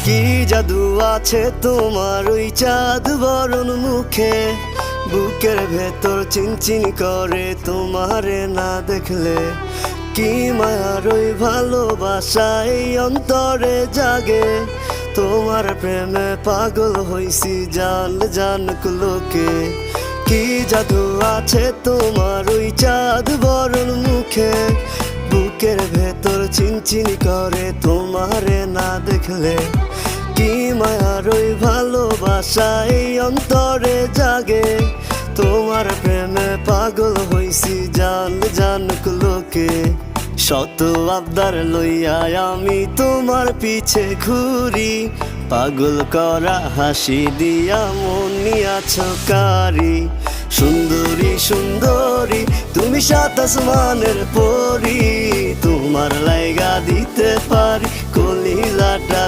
কি জাদু আছে তোমার ওই চাঁদ বরণ মুখে, বুকের ভেতর চিনচিন করে তোমারে না দেখলে। কি মায়ার ওই ভালোবাসা এই অন্তরে জাগে, তোমার প্রেমে পাগল হইছি জান জানুক লোকে। কি জাদু আছে তোমার ওই চাঁদ বরণ মুখে, বুকের ভেতর চিনচিন করে তোমারে না দেখলে। কি মায়ার ওই ভালোবাসা এই অন্তরে জাগে, তোমার প্রেমে পাগল হইছি জান জানুক লোকে। শত আবদার লইয়া আমি তোমার পিছে ঘুরি, পাগল করা হাসি দিয়া মন নিয়াছ কারি। সুন্দরী সুন্দরী তুমি সাত আসমানের পরি, তোমার লাইগা দিতে পারি কলিজাটা।